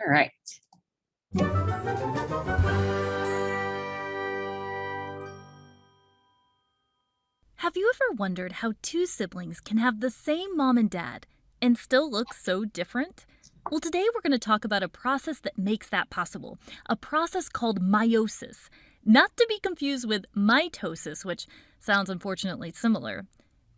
All right. Have you ever wondered how two siblings can have the same mom and dad and still look so different? Well, today we're going to talk about a process that makes that possible, a process called meiosis, not to be confused with mitosis, which sounds unfortunately similar.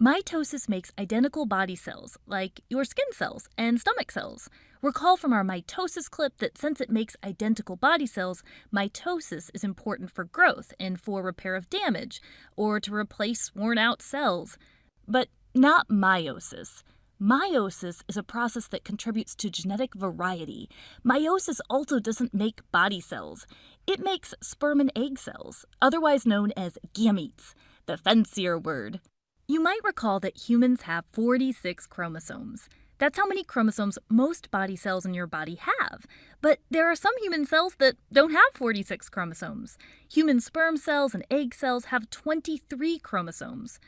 Mitosis makes identical body cells, like your skin cells and stomach cells. Recall from our mitosis clip that since it makes identical body cells, mitosis is important for growth and for repair of damage, or to replace worn out cells. But not meiosis. Meiosis is a process that contributes to genetic variety. Meiosis also doesn't make body cells. It makes sperm and egg cells, otherwise known as gametes, the fancier word. You might recall that humans have 46 chromosomes. That's how many chromosomes most body cells in your body have. But there are some human cells that don't have 46 chromosomes. Human sperm cells and egg cells have 23 chromosomes.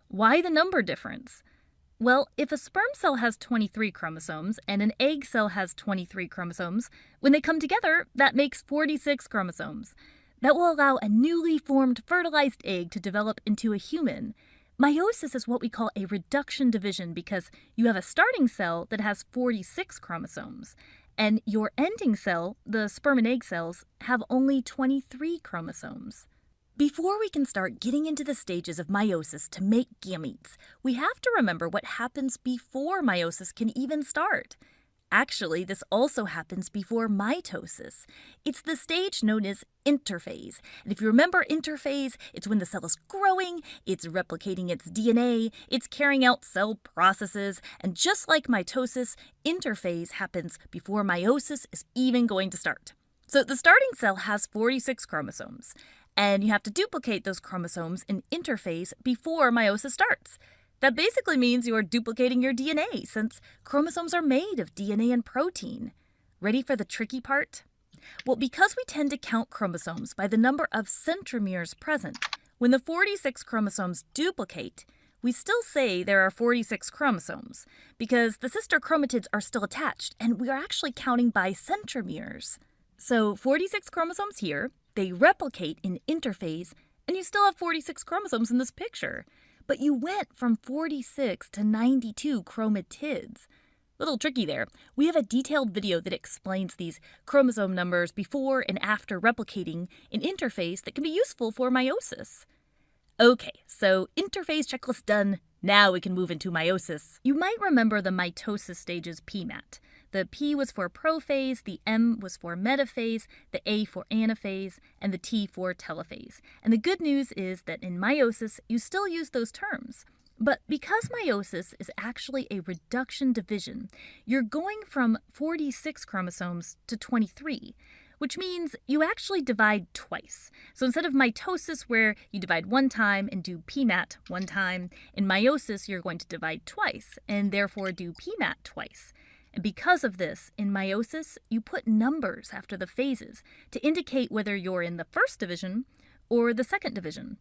Why the number difference? Well, if a sperm cell has 23 chromosomes and an egg cell has 23 chromosomes, when they come together, that makes 46 chromosomes. That will allow a newly formed fertilized egg to develop into a human. Meiosis is what we call a reduction division because you have a starting cell that has 46 chromosomes, and your ending cell, the sperm and egg cells, have only 23 chromosomes. Before we can start getting into the stages of meiosis to make gametes, we have to remember what happens before meiosis can even start. Actually, this also happens before mitosis. It's the stage known as interphase. And if you remember interphase, it's when the cell is growing, it's replicating its DNA, it's carrying out cell processes, and just like mitosis, interphase happens before meiosis is even going to start. So the starting cell has 46 chromosomes, and you have to duplicate those chromosomes in interphase before meiosis starts. That basically means you are duplicating your DNA, since chromosomes are made of DNA and protein. Ready for the tricky part? Well, because we tend to count chromosomes by the number of centromeres present, when the 46 chromosomes duplicate, we still say there are 46 chromosomes, because the sister chromatids are still attached, and we are actually counting by centromeres. So 46 chromosomes here, they replicate in interphase, and you still have 46 chromosomes in this picture. But you went from 46 to 92 chromatids. Little tricky there. We have a detailed video that explains these chromosome numbers before and after replicating in interphase that can be useful for meiosis. Okay, so interphase checklist done. Now we can move into meiosis. You might remember the mitosis stages PMAT. The P was for prophase, the M was for metaphase, the A for anaphase, and the T for telophase. And the good news is that in meiosis, you still use those terms. But because meiosis is actually a reduction division, you're going from 46 chromosomes to 23, which means you actually divide twice. So instead of mitosis, where you divide one time and do PMAT one time, in meiosis, you're going to divide twice and therefore do PMAT twice. And because of this, in meiosis, you put numbers after the phases to indicate whether you're in the first division or the second division.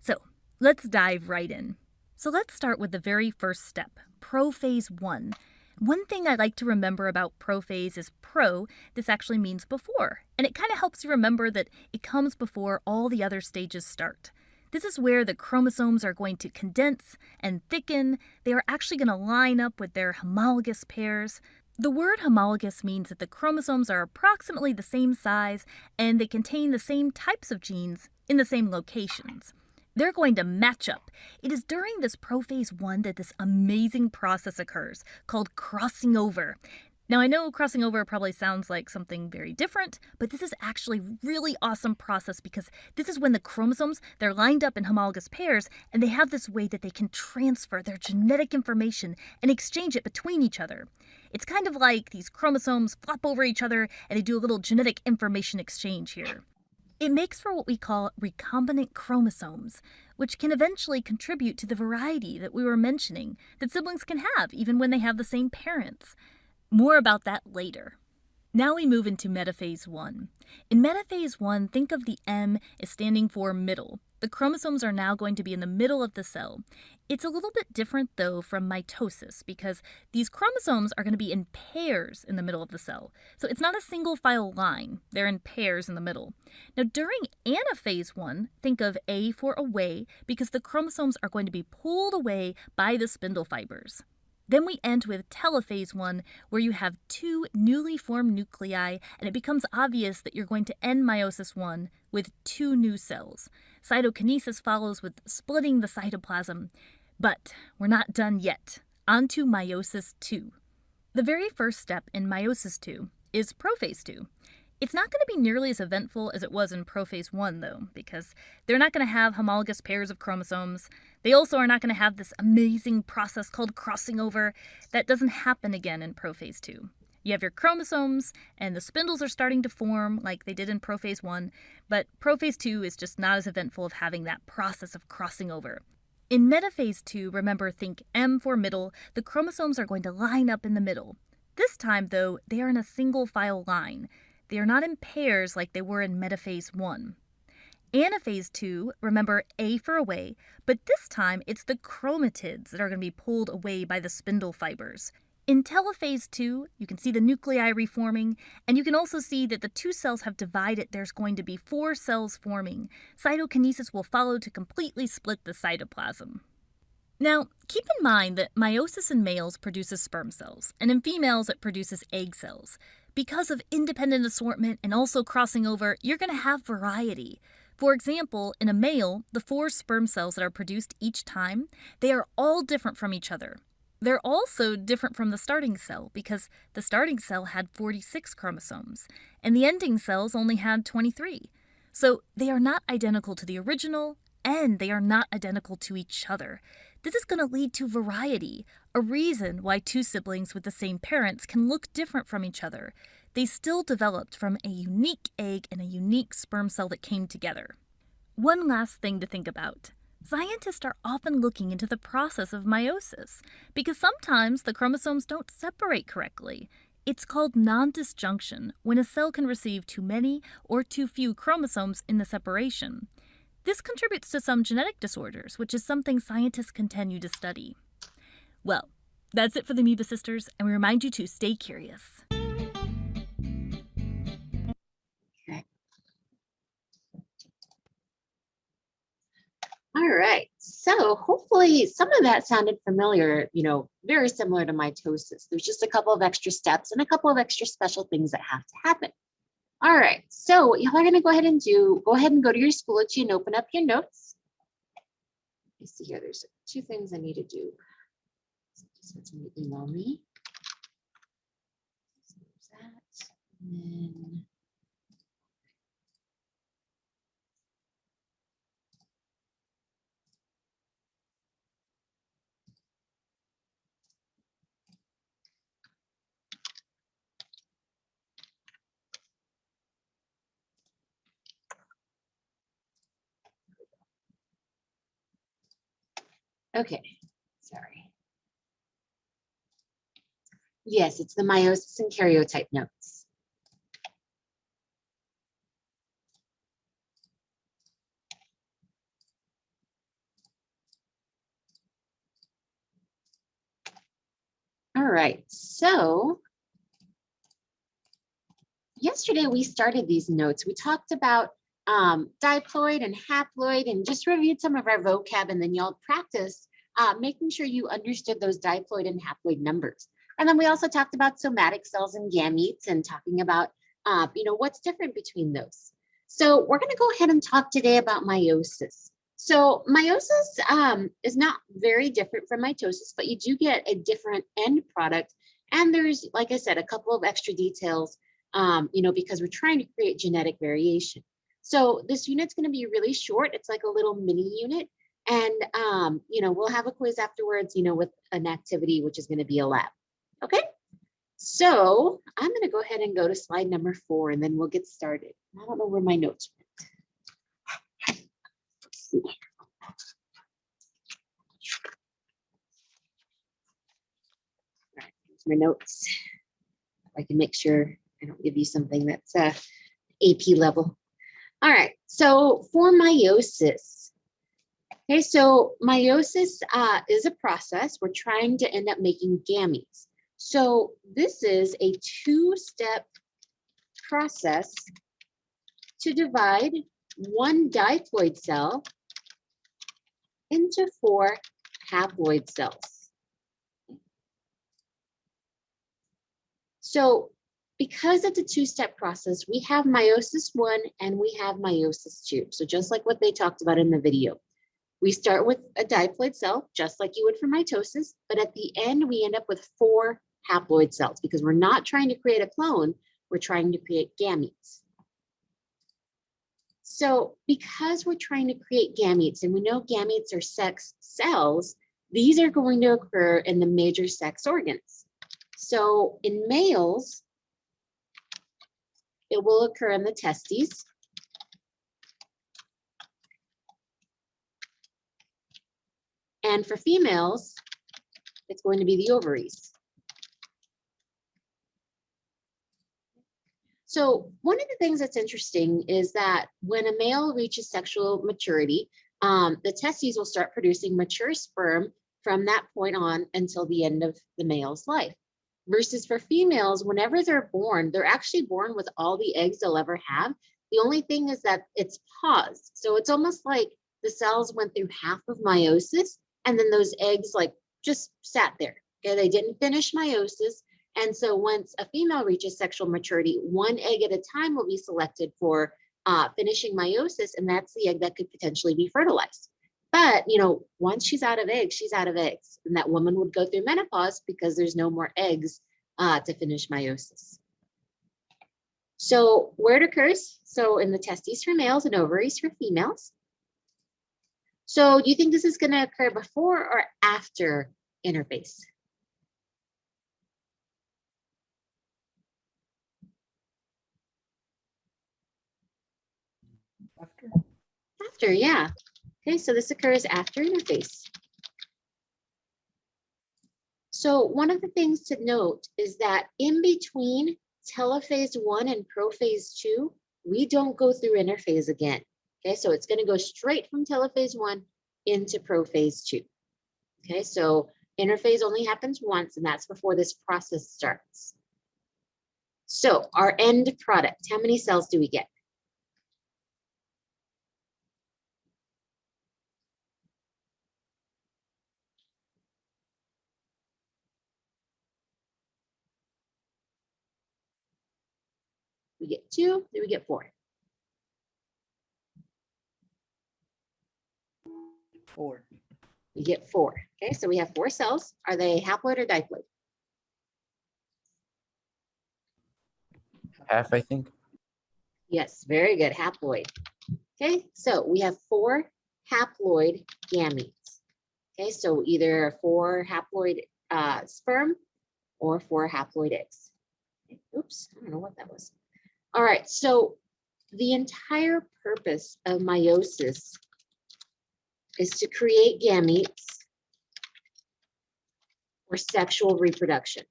So let's dive right in. So let's start with the very first step, prophase 1. One thing I like to remember about prophase is pro, this actually means before, and it kind of helps you remember that it comes before all the other stages start. This is where the chromosomes are going to condense and thicken. They are actually going to line up with their homologous pairs. The word homologous means that the chromosomes are approximately the same size and they contain the same types of genes in the same locations. They're going to match up. It is during this prophase 1 that this amazing process occurs called crossing over. Now, I know crossing over probably sounds like something very different, but this is actually a really awesome process because this is when the chromosomes, they're lined up in homologous pairs, and they have this way that they can transfer their genetic information and exchange it between each other. It's kind of like these chromosomes flop over each other, and they do a little genetic information exchange here. It makes for what we call recombinant chromosomes, which can eventually contribute to the variety that we were mentioning that siblings can have even when they have the same parents. More about that later. Now we move into metaphase 1. In metaphase 1, think of the M as standing for middle. The chromosomes are now going to be in the middle of the cell. It's a little bit different, though, from mitosis because these chromosomes are going to be in pairs in the middle of the cell. So it's not a single file line, they're in pairs in the middle. Now, during anaphase 1, think of A for away because the chromosomes are going to be pulled away by the spindle fibers. Then we end with telophase 1, where you have two newly formed nuclei, and it becomes obvious that you're going to end meiosis 1 with two new cells. Cytokinesis follows with splitting the cytoplasm. But we're not done yet. On to meiosis 2. The very first step in meiosis 2 is prophase 2. It's not going to be nearly as eventful as it was in prophase 1, though, because they're not going to have homologous pairs of chromosomes. They also are not going to have this amazing process called crossing over. That doesn't happen again in prophase 2. You have your chromosomes, and the spindles are starting to form like they did in prophase 1, but prophase 2 is just not as eventful of having that process of crossing over. In metaphase 2, remember, think M for middle, the chromosomes are going to line up in the middle. This time, though, they are in a single file line. They are not in pairs like they were in metaphase 1. Anaphase 2, remember A for away, but this time it's the chromatids that are going to be pulled away by the spindle fibers. In telophase 2, you can see the nuclei reforming, and you can also see that the two cells have divided. There's going to be 4 cells forming. Cytokinesis will follow to completely split the cytoplasm. Now, keep in mind that meiosis in males produces sperm cells, and in females it produces egg cells. Because of independent assortment and also crossing over, you're going to have variety. For example, in a male, the 4 sperm cells that are produced each time, they are all different from each other. They're also different from the starting cell because the starting cell had 46 chromosomes, and the ending cells only had 23. So they are not identical to the original, and they are not identical to each other. This is going to lead to variety, a reason why 2 siblings with the same parents can look different from each other. They still developed from a unique egg and a unique sperm cell that came together. One last thing to think about. Scientists are often looking into the process of meiosis because sometimes the chromosomes don't separate correctly. It's called non-disjunction when a cell can receive too many or too few chromosomes in the separation. This contributes to some genetic disorders, which is something scientists continue to study. Well, that's it for the Amoeba Sisters, and we remind you to stay curious. Okay. All right, so hopefully some of that sounded familiar, very similar to mitosis. There's just a couple of extra steps and a couple of extra special things that have to happen. All right, so what y'all are going to go ahead and go to your Schoology and open up your notes. Let me see here, there's 2 things I need to do. So just have to email me. So there's that. And then okay, sorry. Yes, it's the meiosis and karyotype notes. All right, so yesterday we started these notes. We talked about diploid and haploid and just reviewed some of our vocab, and then y'all practiced making sure you understood those diploid and haploid numbers. And then we also talked about somatic cells and gametes and talking about what's different between those. So we're going to go ahead and talk today about meiosis. So meiosis is not very different from mitosis, but you do get a different end product. And there's, like I said, a couple of extra details, because we're trying to create genetic variation. So this unit's going to be really short. It's like a little mini unit. And, we'll have a quiz afterwards, with an activity, which is going to be a lab. Okay. So I'm going to go ahead and go to slide number 4, and then we'll get started. I don't know where my notes went. Let's see. All right, here's my notes. I can make sure I don't give you something that's AP level. All right, so for meiosis, Okay, so meiosis is a process. We're trying to end up making gametes. So this is a two-step process to divide one diploid cell into 4 haploid cells. So because it's a two-step process, we have meiosis 1 and we have meiosis 2. So just like what they talked about in the video. We start with a diploid cell, just like you would for mitosis, but at the end, we end up with 4 haploid cells because we're not trying to create a clone, we're trying to create gametes. So because we're trying to create gametes, and we know gametes are sex cells, these are going to occur in the major sex organs. So in males, it will occur in the testes. And for females, it's going to be the ovaries. So one of the things that's interesting is that when a male reaches sexual maturity, the testes will start producing mature sperm from that point on until the end of the male's life. Versus for females, whenever they're born, they're actually born with all the eggs they'll ever have. The only thing is that it's paused. So it's almost like the cells went through half of meiosis and then those eggs like just sat there. Okay, they didn't finish meiosis. And so once a female reaches sexual maturity, 1 egg at a time will be selected for finishing meiosis, and that's the egg that could potentially be fertilized. But, you know, once she's out of eggs, she's out of eggs. And that woman would go through menopause because there's no more eggs to finish meiosis. So where it occurs, so in the testes for males and ovaries for females. So do you think this is going to occur before or after interphase? After, yeah. Okay, so this occurs after interphase. So one of the things to note is that in between telophase 1 and prophase 2, we don't go through interphase again. Okay, so it's going to go straight from telophase 1 into prophase 2. Okay, so interphase only happens once, and that's before this process starts. So our end product, how many cells do we get? We get 2, then we get 4. 4. We get 4. Okay, so we have 4 cells. Are they haploid or diploid? Half, I think. Yes, very good, haploid. Okay, so we have 4 haploid gametes. Okay, so either 4 haploid sperm or 4 haploid eggs. Oops, I don't know what that was. All right, so the entire purpose of meiosis is to create gametes for sexual reproduction.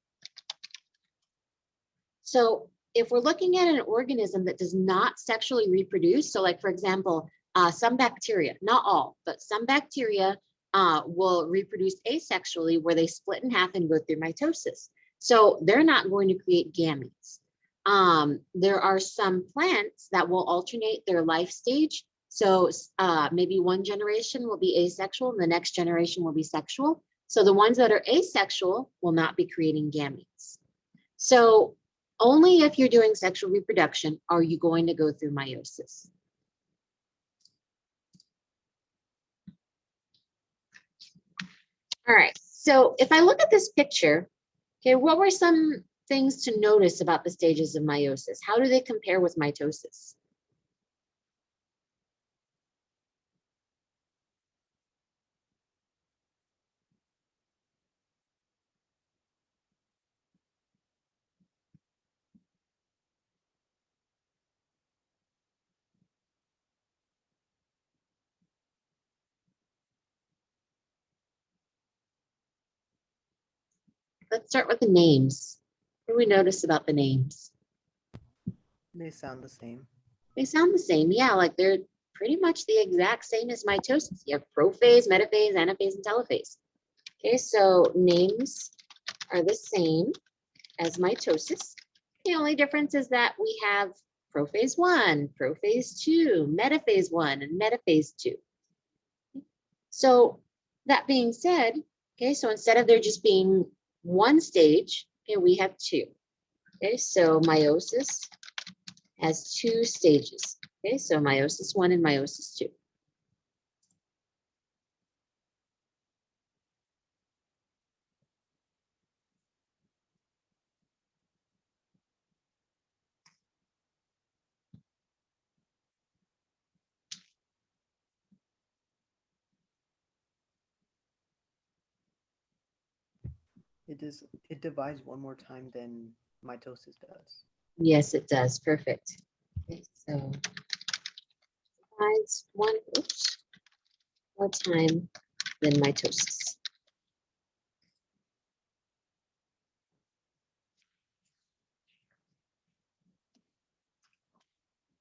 So if we're looking at an organism that does not sexually reproduce, so like for example, some bacteria, not all, but some bacteria will reproduce asexually where they split in half and go through mitosis. So they're not going to create gametes. There are some plants that will alternate their life stage. So maybe one generation will be asexual and the next generation will be sexual. So the ones that are asexual will not be creating gametes. So only if you're doing sexual reproduction are you going to go through meiosis. All right, so if I look at this picture, okay, what were some things to notice about the stages of meiosis? How do they compare with mitosis? Let's start with the names. What do we notice about the names? They sound the same. They sound the same, yeah, like they're pretty much the exact same as mitosis. You have prophase, metaphase, anaphase, and telophase. Okay, so names are the same as mitosis. The only difference is that we have prophase 1, prophase 2, metaphase 1, and metaphase 2. So that being said, okay, so instead of there just being one stage, okay, we have two. Okay, so meiosis has two stages. Okay, so meiosis 1 and meiosis 2. It divides one more time than mitosis does. Yes, it does. Perfect. Okay, so divides one more time than mitosis.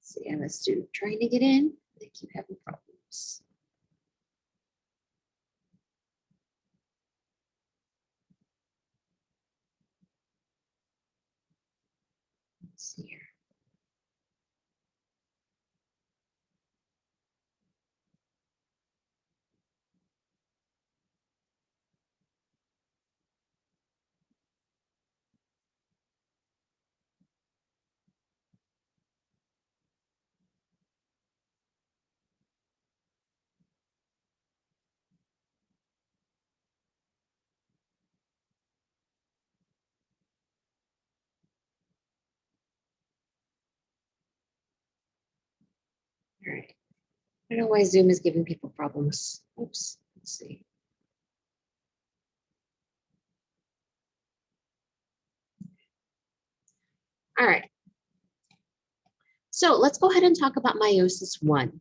See, and let's do trying to get in. They keep having problems. Let's see here. All right. I don't know why Zoom is giving people problems. Oops. Let's see. All right. So let's go ahead and talk about meiosis 1.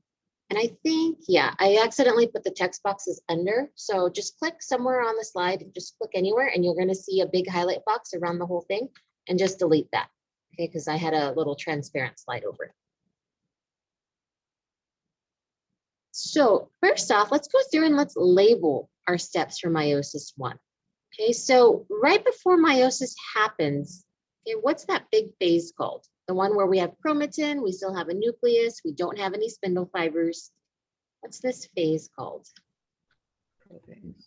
And I think, yeah, I accidentally put the text boxes under. So just click somewhere on the slide, just click anywhere, and you're going to see a big highlight box around the whole thing, and just delete that. Okay, because I had a little transparent slide over it. So first off, let's go through and let's label our steps for meiosis 1. Okay, so right before meiosis happens, okay, what's that big phase called? The one where we have chromatin, we still have a nucleus, we don't have any spindle fibers. What's this phase called? Prophase.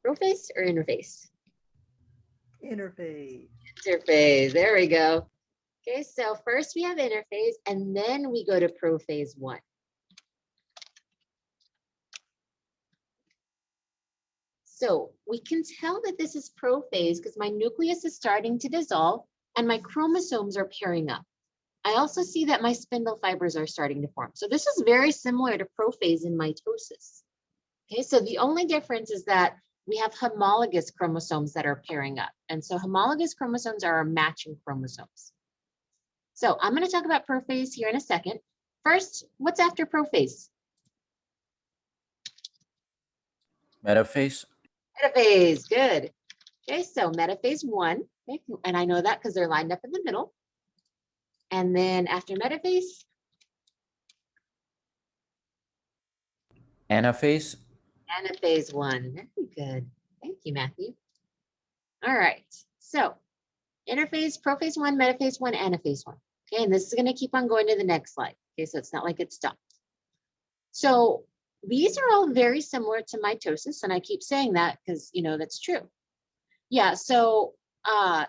Prophase or interphase? Interphase. Interphase, there we go. Okay, so first we have interphase, and then we go to prophase 1. So we can tell that this is prophase because my nucleus is starting to dissolve and my chromosomes are pairing up. I also see that my spindle fibers are starting to form. So this is very similar to prophase in mitosis. Okay, so the only difference is that we have homologous chromosomes that are pairing up. And so homologous chromosomes are our matching chromosomes. So I'm going to talk about prophase here in a second. First, what's after prophase? Metaphase. Metaphase, good. Okay, so metaphase 1, okay, and I know that because they're lined up in the middle. And then after metaphase? Anaphase. Anaphase 1, very good. Thank you, Matthew. All right, so interphase, prophase 1, metaphase 1, anaphase 1. Okay, and this is going to keep on going to the next slide. Okay, so it's not like it stopped. So these are all very similar to mitosis, and I keep saying that because, you know, that's true. Yeah, so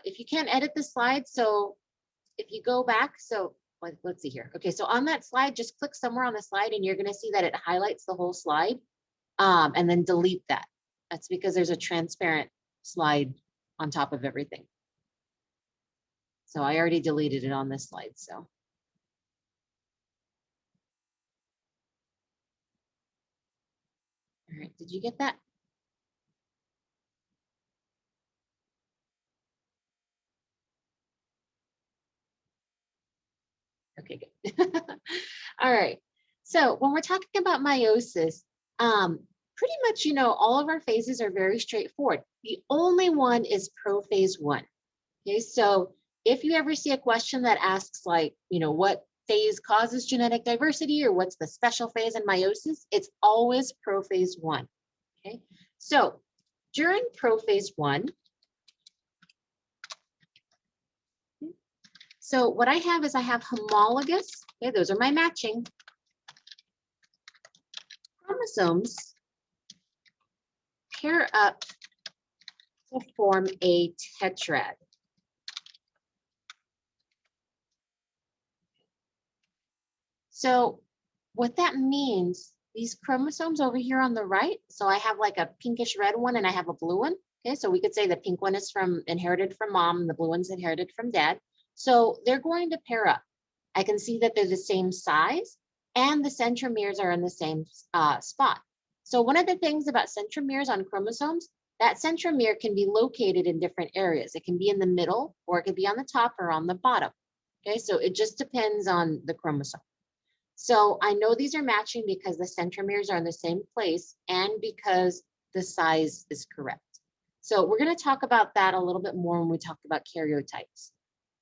if you can't edit the slide, so if you go back, so let's see here. Okay, so on that slide, just click somewhere on the slide and you're going to see that it highlights the whole slide, and then delete that. That's because there's a transparent slide on top of everything. So I already deleted it on this slide, so. All right, did you get that? Okay, good. All right, so when we're talking about meiosis, pretty much, you know, all of our phases are very straightforward. The only one is prophase 1. Okay, so if you ever see a question that asks like, you know, what phase causes genetic diversity or what's the special phase in meiosis, it's always prophase 1. Okay, so during prophase 1, so what I have is I have homologous, okay, those are my matching chromosomes pair up to form a tetrad. So what that means, these chromosomes over here on the right, so I have like a pinkish red one and I have a blue one. Okay, so we could say the pink one is inherited from mom and the blue one's inherited from dad. So they're going to pair up. I can see that they're the same size and the centromeres are in the same spot. So one of the things about centromeres on chromosomes, that centromere can be located in different areas. It can be in the middle or it could be on the top or on the bottom. Okay, so it just depends on the chromosome. So I know these are matching because the centromeres are in the same place and because the size is correct. So we're going to talk about that a little bit more when we talk about karyotypes.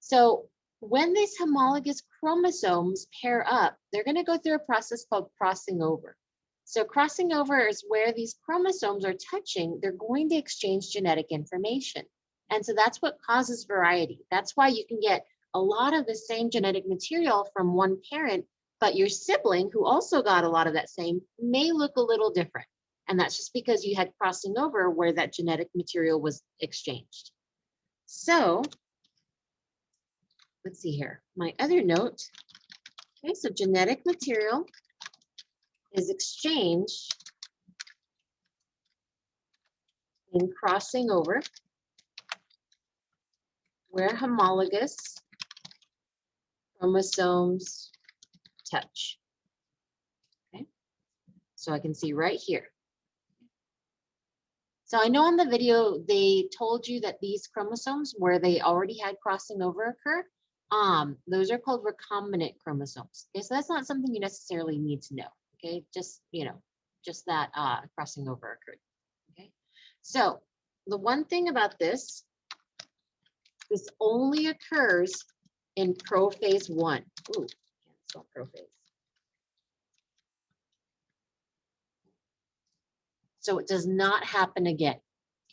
So when these homologous chromosomes pair up, they're going to go through a process called crossing over. So crossing over is where these chromosomes are touching, they're going to exchange genetic information. And so that's what causes variety. That's why you can get a lot of the same genetic material from one parent, but your sibling who also got a lot of that same may look a little different. And that's just because you had crossing over where that genetic material was exchanged. So let's see here, my other note. Okay, so genetic material is exchanged in crossing over where homologous chromosomes touch. Okay, so I can see right here. So I know in the video, they told you that these chromosomes where they already had crossing over occur, those are called recombinant chromosomes. Okay, so that's not something you necessarily need to know. Okay, just, just that crossing over occurred. Okay, so the one thing about this only occurs in prophase 1. Ooh, can't spell prophase. So it does not happen again.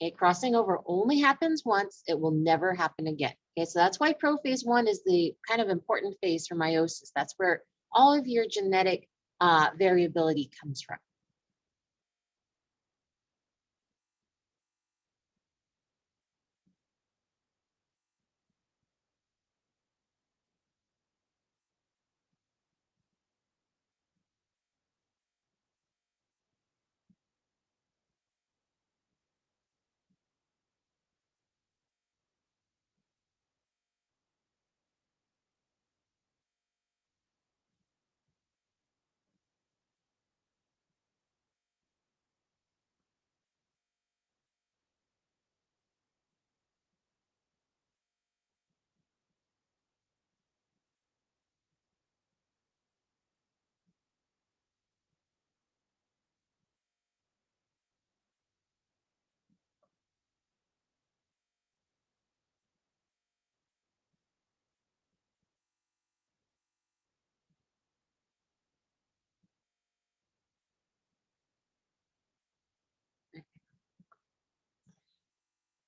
Okay, crossing over only happens once. It will never happen again. Okay, so that's why prophase 1 is the kind of important phase for meiosis. That's where all of your genetic variability comes from.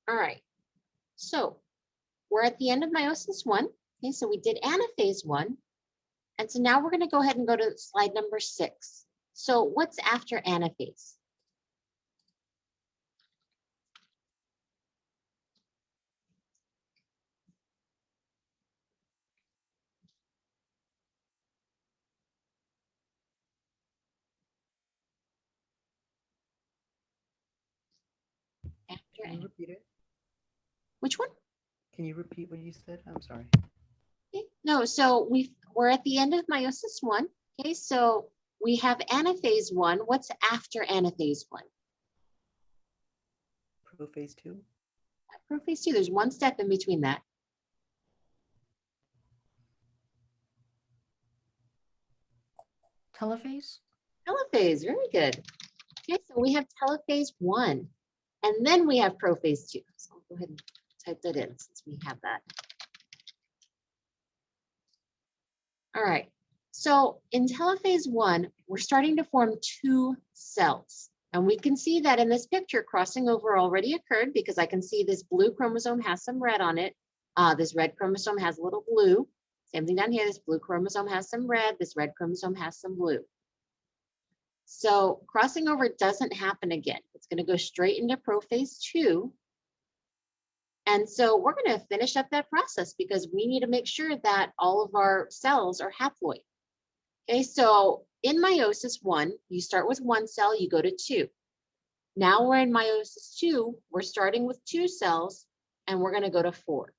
All right, so we're at the end of meiosis 1. Okay, so we did anaphase 1. And so now we're going to go ahead and go to slide number 6. So what's after anaphase? Can you repeat it? Which one? Can you repeat what you said? I'm sorry. Okay. No, so we're at the end of meiosis 1. Okay, so we have anaphase 1. What's after anaphase 1? Prophase 2. Prophase 2. There's one step in between that. Telophase? Telophase. Very good. Okay, so we have telophase 1, and then we have prophase 2. So I'll go ahead and type that in since we have that. All right, So in telophase 1, we're starting to form 2 cells. And we can see that in this picture, crossing over already occurred because I can see this blue chromosome has some red on it. This red chromosome has a little blue. Same thing down here, this blue chromosome has some red, this red chromosome has some blue. So crossing over doesn't happen again. It's going to go straight into prophase 2. And so we're going to finish up that process because we need to make sure that all of our cells are haploid. Okay, so in meiosis 1, you start with 1 cell, you go to 2. Now we're in meiosis 2, we're starting with 2 cells, and we're going to go to 4.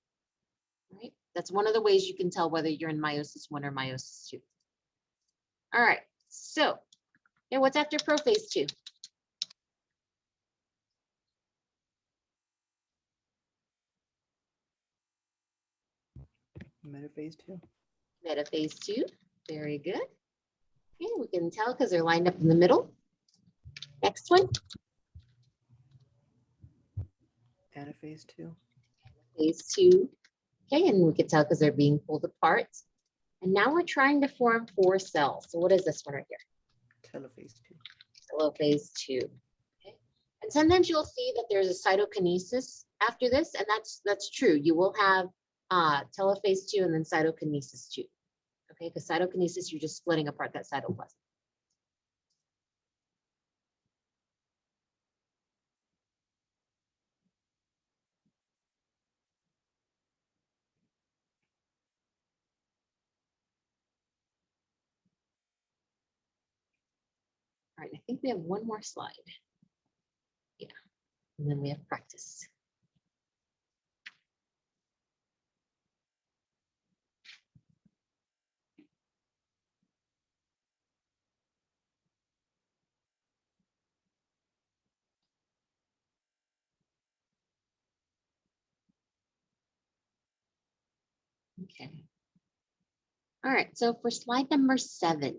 Right? That's one of the ways you can tell whether you're in meiosis 1 or meiosis 2. All right, so what's after prophase 2? Metaphase 2. Metaphase 2, very good. Okay, we can tell because they're lined up in the middle. Next one. Anaphase 2. Phase 2. Okay, and we can tell because they're being pulled apart. And now we're trying to form 4 cells. So what is this one right here? Telophase 2. Telophase 2. Okay. And sometimes you'll see that there's a cytokinesis after this, and that's true. You will have telophase 2 and then cytokinesis 2. Okay, because cytokinesis, you're just splitting apart that cytoplasm. All right, I think we have one more slide. Yeah, and then we have practice. Okay. All right, so for slide number 7.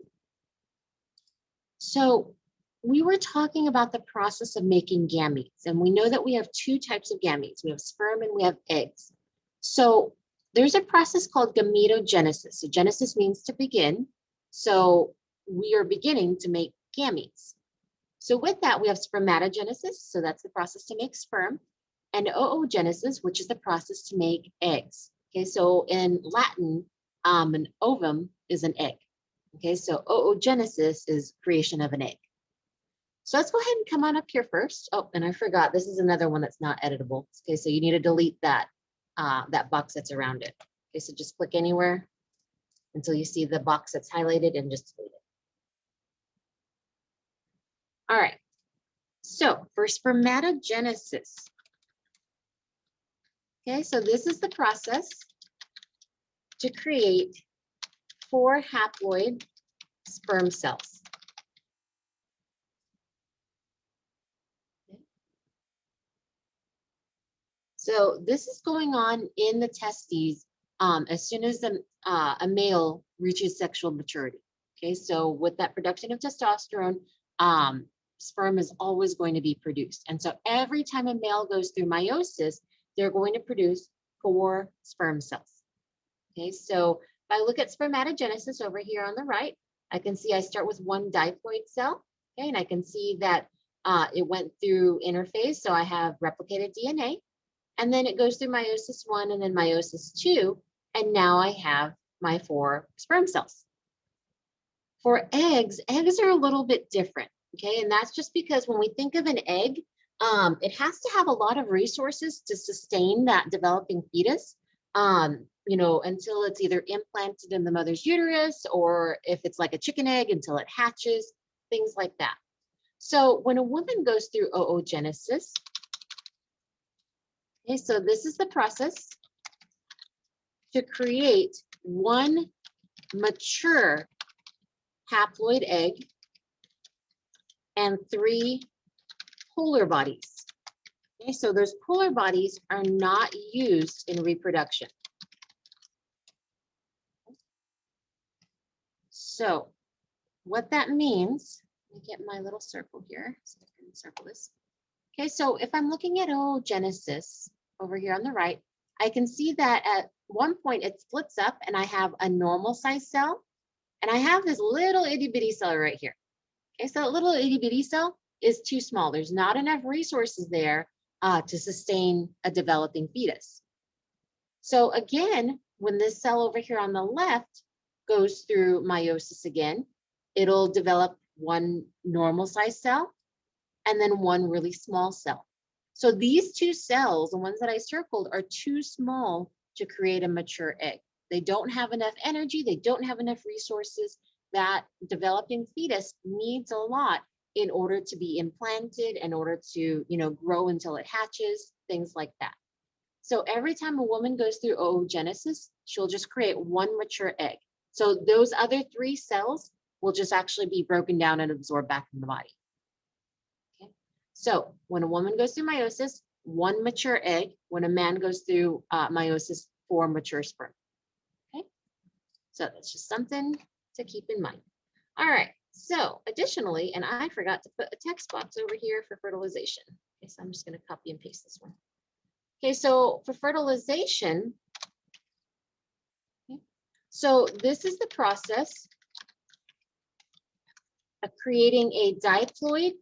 So we were talking about the process of making gametes, and we know that we have 2 types of gametes. We have sperm and we have eggs. So there's a process called gametogenesis. So genesis means to begin. So we are beginning to make gametes. So with that, we have spermatogenesis. So that's the process to make sperm, and oogenesis, which is the process to make eggs. Okay, so in Latin, an ovum is an egg. Okay, so oogenesis is creation of an egg. So let's go ahead and come on up here first. Oh, and I forgot, this is another one that's not editable. Okay, so you need to delete that, that box that's around it. Okay, so just click anywhere until you see the box that's highlighted and just delete it. All right, so for spermatogenesis, okay, so this is the process to create 4 haploid sperm cells. So this is going on in the testes as soon as a male reaches sexual maturity. Okay, so with that production of testosterone, sperm is always going to be produced. And so every time a male goes through meiosis, they're going to produce 4 sperm cells. Okay, so if I look at spermatogenesis over here on the right, I can see I start with 1 diploid cell. Okay, and I can see that it went through interphase, so I have replicated DNA. And then it goes through meiosis 1 and then meiosis 2, and now I have my 4 sperm cells. For eggs, eggs are a little bit different, okay? And that's just because when we think of an egg, it has to have a lot of resources to sustain that developing fetus, you know, until it's either implanted in the mother's uterus, or if it's like a chicken egg, until it hatches, things like that. So when a woman goes through oogenesis, okay, so this is the process to create 1 mature haploid egg and 3 polar bodies. Okay, so those polar bodies are not used in reproduction. So what that means, let me get my little circle here so I can circle this. Okay, so if I'm looking at oogenesis over here on the right, I can see that at one point it splits up and I have a normal size cell, And I have this little itty bitty cell right here. Okay, so that little itty bitty cell is too small. There's not enough resources there to sustain a developing fetus. So again, when this cell over here on the left goes through meiosis again, it'll develop one normal size cell and then one really small cell. So these two cells, the ones that I circled, are too small to create a mature egg. They don't have enough energy, they don't have enough resources. That developing fetus needs a lot in order to be implanted, in order to, grow until it hatches, things like that. So every time a woman goes through oogenesis, she'll just create one mature egg. So those other 3 cells will just actually be broken down and absorbed back in the body. Okay. So when a woman goes through meiosis, 1 mature egg. When a man goes through meiosis, 4 mature sperm. Okay. So that's just something to keep in mind. All right. So additionally, and I forgot to put a text box over here for fertilization. Okay, so I'm just going to copy and paste this one. Okay, so for fertilization, so this is the process of creating a diploid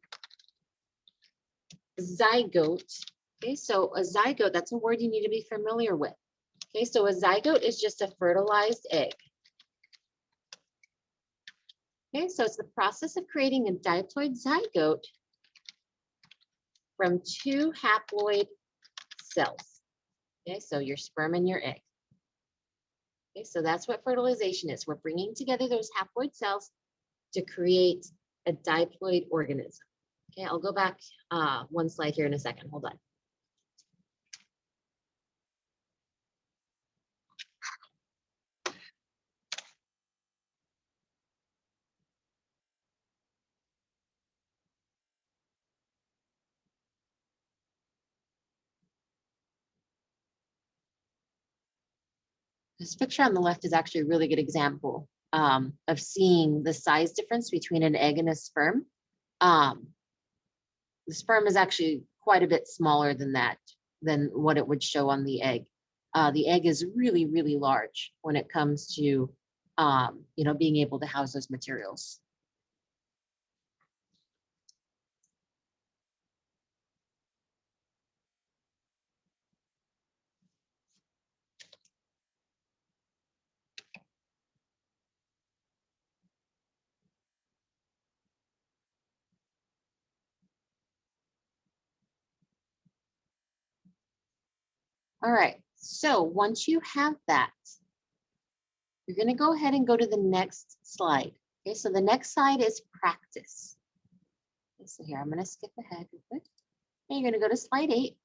zygote. Okay, so a zygote, that's a word you need to be familiar with. Okay, so a zygote is just a fertilized egg. Okay, so it's the process of creating a diploid zygote from 2 haploid cells. Okay, so your sperm and your egg. Okay, so that's what fertilization is. We're bringing together those haploid cells to create a diploid organism. Okay, I'll go back one slide here in a second. Hold on. This picture on the left is actually a really good example of seeing the size difference between an egg and a sperm. The sperm is actually quite a bit smaller than that, than what it would show on the egg. The egg is really, really large when it comes to, being able to house those materials. All right, so once you have that, you're going to go ahead and go to the next slide. Okay, so the next slide is practice. Okay, so here, I'm going to skip ahead real quick. And you're going to go to slide 8.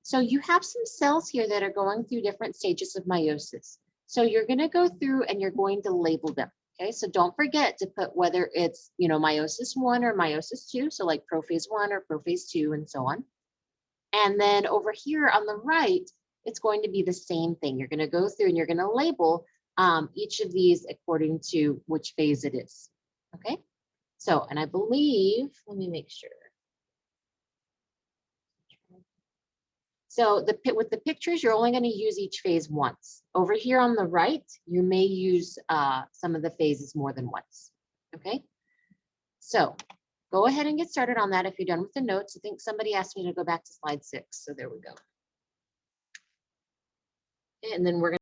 So you have some cells here that are going through different stages of meiosis. So you're going to go through and you're going to label them. Okay, so don't forget to put whether it's, meiosis 1 or meiosis 2. So like prophase 1 or prophase 2 and so on. And then over here on the right, it's going to be the same thing. You're going to go through and you're going to label each of these according to which phase it is. Okay, so, and I believe, let me make sure. So with the pictures, you're only going to use each phase once. Over here on the right, you may use some of the phases more than once. Okay, so go ahead and get started on that if you're done with the notes. I think somebody asked me to go back to slide 6, so there we go. And then we're going to